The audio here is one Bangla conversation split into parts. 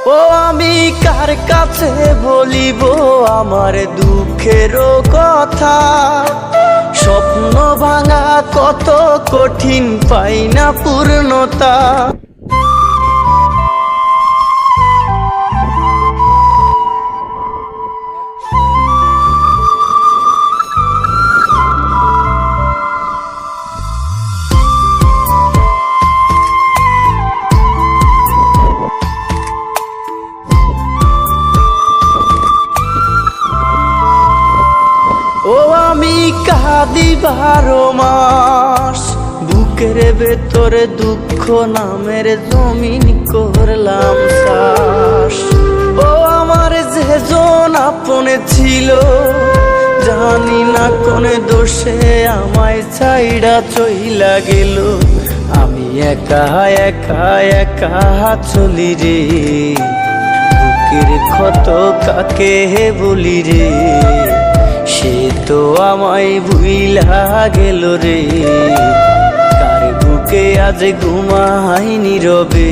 ও আমি কার কাছে বলিব আমার দুঃখের কথা, স্বপ্ন ভাঙা কত কঠিন, পাই না পূর্ণতা। ও আমি কাঁদি 12 মাস, বুকের ভেতরে দুঃখ নামের জমিন করলাম চাষ। ও আমার যেজন আপনে ছিল, জানি না কোন দোষে আমায় ছাইড়া চইলা গেল। আমি একা একা একা চলি রে, বুকের ক্ষত কাকে বলি রে, সে তো আমায় ভুইলা গেল রে। কার বুকে আজ ঘুমাই নীরবে,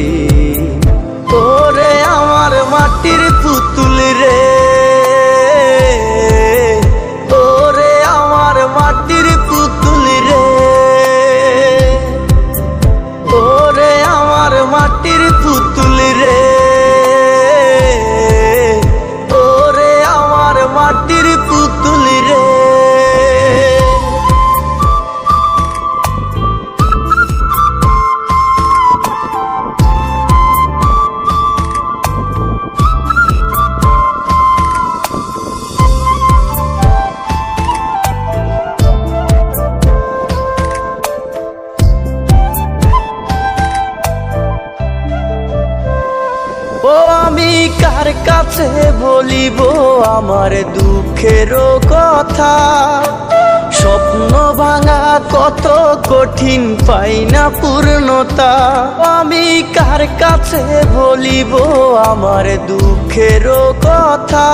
ওরে আমার মাটির পুতুল রে, ওরে আমার মাটির পুতুল রে, ওরে আমার মাটির পুতুল রে, ওরে আমার মাটির পুতুল রে। ও আমি কার কাছে বলিব আমার দুঃখের কথা, স্বপ্ন ভাঙা কত কঠিন, পাই না পূর্ণতা। আমি কার কাছে বলিব আমার দুঃখের কথা,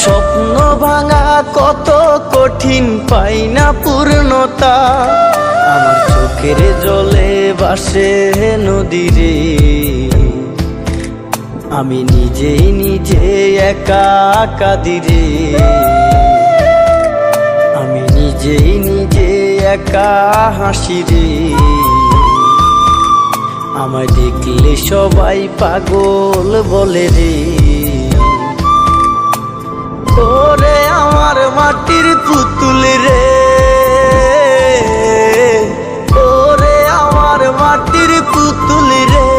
স্বপ্ন ভাঙা কত কঠিন, পাই না পূর্ণতা। আমার চোখের জলে ভাসে নদী রে, আমি নিজেই নিজে একা কাঁদি রে, আমি নিজেই নিজে একা হাসি রে। আমায় দেখলে সবাই পাগল বলে রে, ওরে আমার মাটির পুতুল রে, ওরে আমার মাটির পুতুল রে,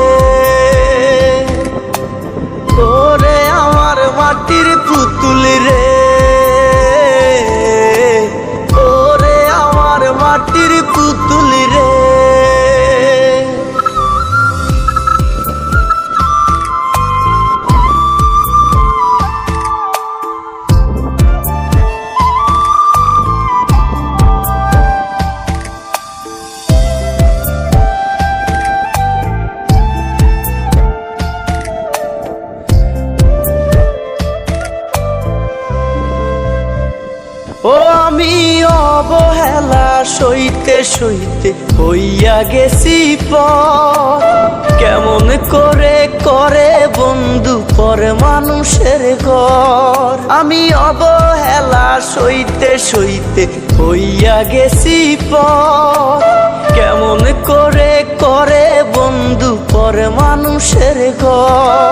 ওরে আমার মাটির পুতুল রে, ওরে আমার মাটির পুতুল রে। ও আমি অবহেলা সইতে সইতে হইয়া গেছি পর, কেমন করে করে বন্ধু পর মানুষের ঘর। আমি অবহেলা সইতে সইতে হইয়া গেছি পর, কেমন করে করে বন্ধু পর মানুষের ঘর।